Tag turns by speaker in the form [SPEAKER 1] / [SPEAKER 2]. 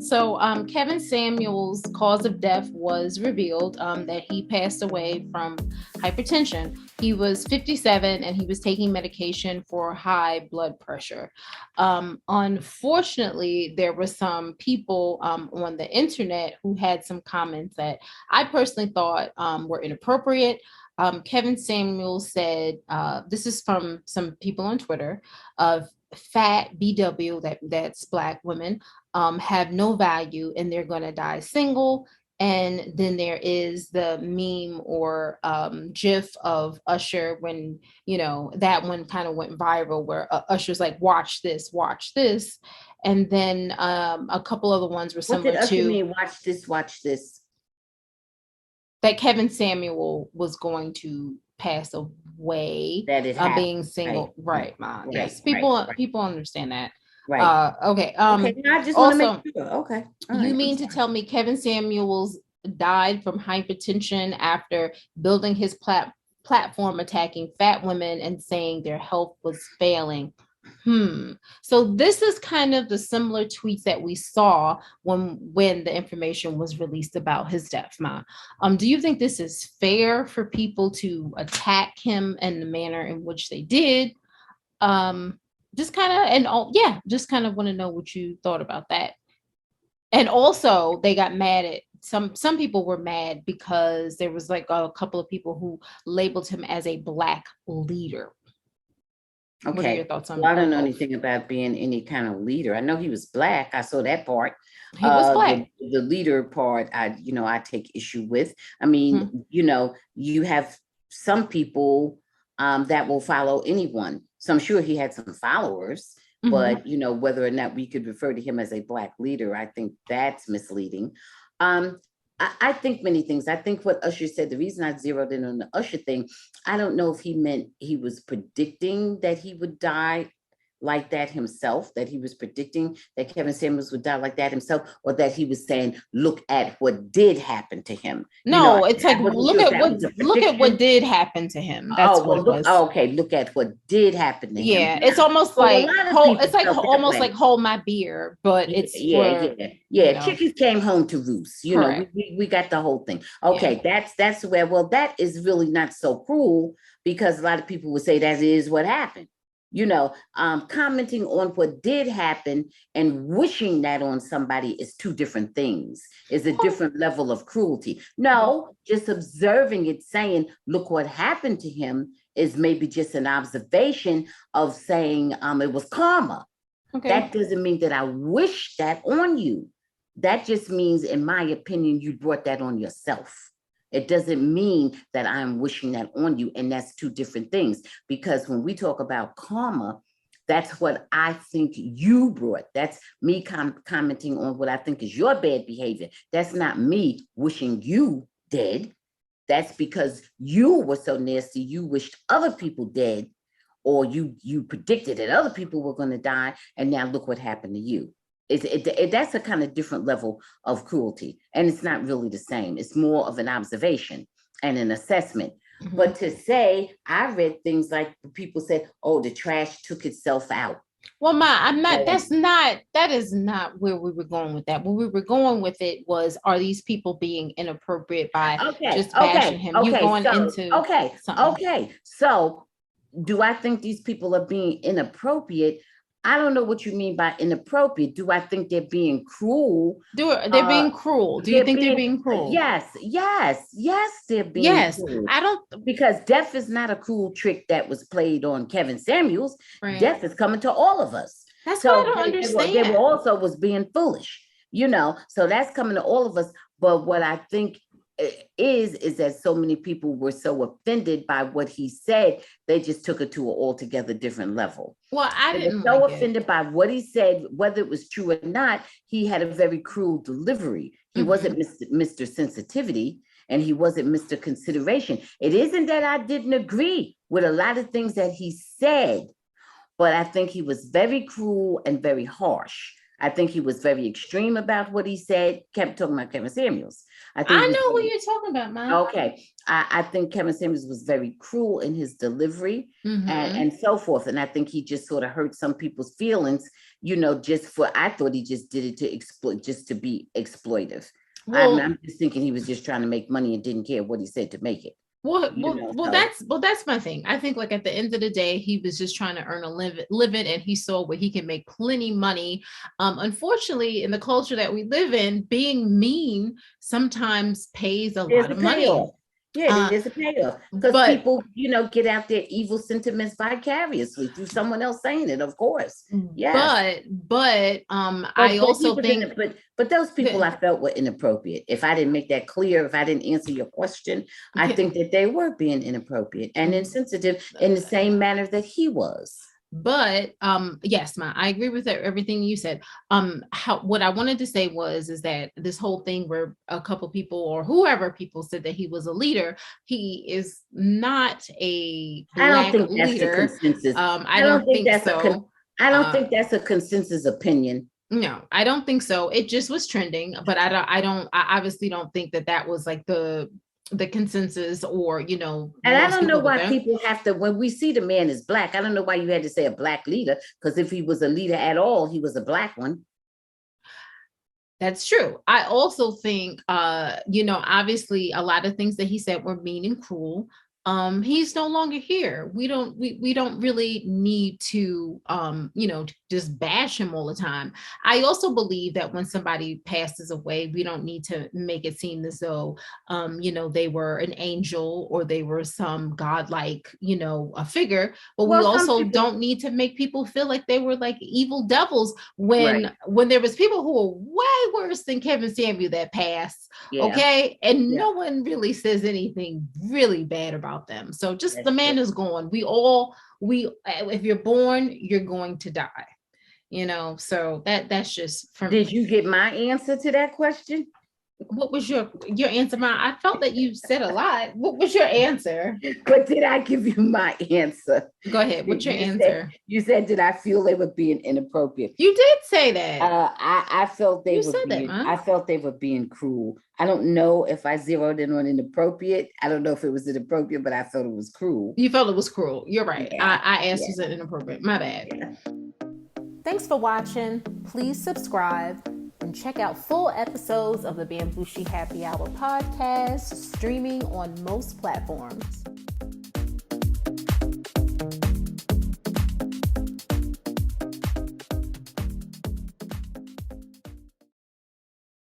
[SPEAKER 1] So, Kevin Samuel's cause of death was revealed that he passed away from hypertension. He was 57 and he was taking medication for high blood pressure. Unfortunately, there were some people on the internet who had some comments that I personally thought were inappropriate. Kevin Samuel said, this is from some people on Twitter, fat BW, that's Black women, have no value and they're going to die single. And then there is the meme or GIF of Usher when, that one kind of went viral where Usher's like, watch this, watch this. And then a couple other ones were similar
[SPEAKER 2] What did Usher
[SPEAKER 1] to
[SPEAKER 2] mean? Watch this.
[SPEAKER 1] that Kevin Samuel was going to pass away,
[SPEAKER 2] That it
[SPEAKER 1] being single. Right, Ma.
[SPEAKER 2] Right,
[SPEAKER 1] Yes,
[SPEAKER 2] right,
[SPEAKER 1] people
[SPEAKER 2] right.
[SPEAKER 1] people understand that.
[SPEAKER 2] Right.
[SPEAKER 1] Okay.
[SPEAKER 2] Okay. No, I just want to make sure. Okay. All
[SPEAKER 1] You
[SPEAKER 2] right.
[SPEAKER 1] mean to tell me Kevin Samuels died from hypertension after building his platform attacking fat women and saying their health was failing? So this is kind of the similar tweets that we saw when the information was released about his death, Ma. Do you think this is fair for people to attack him in the manner in which they did? Just kind of, and all, yeah, just kind of want to know what you thought about that. And also, they got mad at some people were mad because there was like a couple of people who labeled him as a Black leader.
[SPEAKER 2] Okay.
[SPEAKER 1] What are your thoughts on?
[SPEAKER 2] Well, I don't know anything about being any kind of leader. I know he was Black. I saw that part.
[SPEAKER 1] He was Black.
[SPEAKER 2] The leader part, I take issue with. I mean, you have some people that will follow anyone. So I'm sure he had some followers, but whether or not we could refer to him as a Black leader, I think that's misleading. I think many things. I think what Usher said, the reason I zeroed in on the Usher thing, I don't know if he meant he was predicting that he would die like that himself, that he was predicting that Kevin Samuels would die like that himself, or that he was saying, look at what did happen to him.
[SPEAKER 1] No, it's like look at what did happen to him. That's what it was.
[SPEAKER 2] Okay, look at what did happen to him.
[SPEAKER 1] Yeah, it's almost like almost like hold my beer, but it's
[SPEAKER 2] chickens came home to roost. We got the whole thing. Okay, that's where, well, that is really not so cruel, because a lot of people would say that is what happened. Commenting on what did happen and wishing that on somebody is two different things, is a different level of cruelty. No, just observing it, saying, look what happened to him, is maybe just an observation of saying it was karma. Okay. That doesn't mean that I wish that on you. That just means, in my opinion, you brought that on yourself. It doesn't mean that I'm wishing that on you. And that's two different things. Because when we talk about karma, that's what I think you brought. That's me commenting on what I think is your bad behavior. That's not me wishing you dead. That's because you were so nasty, you wished other people dead, or you predicted that other people were going to die. And now look what happened to you. That's a kind of different level of cruelty. And it's not really the same. It's more of an observation and an assessment. Mm-hmm. But to say, I read things like people said, oh, the trash took itself out.
[SPEAKER 1] Well, I'm not, that is not where we were going with that. Where we were going with it was, are these people being inappropriate by just bashing him? You're going into something.
[SPEAKER 2] So do I think these people are being inappropriate? I don't know what you mean by inappropriate. Do I think they're being cruel?
[SPEAKER 1] They're being cruel. Do you think they're being cruel?
[SPEAKER 2] Yes, they're being cruel.
[SPEAKER 1] I don't,
[SPEAKER 2] because death is not a cruel trick that was played on Kevin Samuels. Right. Death is coming to all of us.
[SPEAKER 1] That's what I don't understand.
[SPEAKER 2] They also was being foolish, so that's coming to all of us. But what I think is that so many people were so offended by what he said, they just took it to an altogether different level.
[SPEAKER 1] Well, I didn't
[SPEAKER 2] so offended by what he said, whether it was true or not. He had a very cruel delivery. He wasn't Mr. Sensitivity, and he wasn't Mr. Consideration. It isn't that I didn't agree with a lot of things that he said, but I think he was very cruel and very harsh. I think he was very extreme about what he said. Kept talking about Kevin Samuels.
[SPEAKER 1] I know who you're talking about, Mom.
[SPEAKER 2] Okay. I think Kevin Samuels was very cruel in his delivery and so forth. And I think he just sort of hurt some people's feelings, I thought he just did it to exploit, just to be exploitive. Well, I'm just thinking he was just trying to make money and didn't care what he said to make it.
[SPEAKER 1] That's my thing. I think like at the end of the day, he was just trying to earn a living, and he saw where he can make plenty money. Unfortunately, in the culture that we live in, being mean sometimes pays a lot of money.
[SPEAKER 2] Yeah, there's a payoff because people, get out their evil sentiments vicariously through someone else saying it. Of course, yeah.
[SPEAKER 1] But I also think,
[SPEAKER 2] but those people I felt were inappropriate. If I didn't make that clear, if I didn't answer your question, I think that they were being inappropriate and insensitive in the same manner that he was.
[SPEAKER 1] But yes, I agree with everything you said. What I wanted to say is that this whole thing where a couple people or whoever people said that he was a leader, he is not a black leader. I don't think so.
[SPEAKER 2] I don't think that's a consensus opinion.
[SPEAKER 1] No, I don't think so. It just was trending, but I obviously don't think that was like the consensus or,
[SPEAKER 2] and I don't know why people have to, when we see the man is black, I don't know why you had to say a black leader, because if he was a leader at all, he was a black one.
[SPEAKER 1] That's true. I also think, obviously a lot of things that he said were mean and cruel. He's no longer here. We don't really need to just bash him all the time. I also believe that when somebody passes away, we don't need to make it seem as though they were an angel or they were some godlike a figure, but we also don't need to make people feel like they were like evil devils when there was people who were way worse than Kevin Samuel that passed. Okay, and no one really says anything really bad about them. So just the man is gone. If you're born, you're going to die. So that's just from.
[SPEAKER 2] Did you get my answer to that question?
[SPEAKER 1] What was your answer? I felt that you said a lot. What was your answer?
[SPEAKER 2] But did I give you my answer?
[SPEAKER 1] Go ahead. What's your answer?
[SPEAKER 2] You said, did I feel they were being inappropriate?
[SPEAKER 1] You did say that.
[SPEAKER 2] I felt they I felt they were being cruel. I don't know if I zeroed in on inappropriate. I don't know if it was inappropriate, but I felt it was cruel.
[SPEAKER 1] You felt it was cruel. You're right. Yeah. I asked was it inappropriate. My bad. Yeah. Thanks for watching. Please subscribe and check out full episodes of the Bambooshi Happy Hour podcast, streaming on most platforms.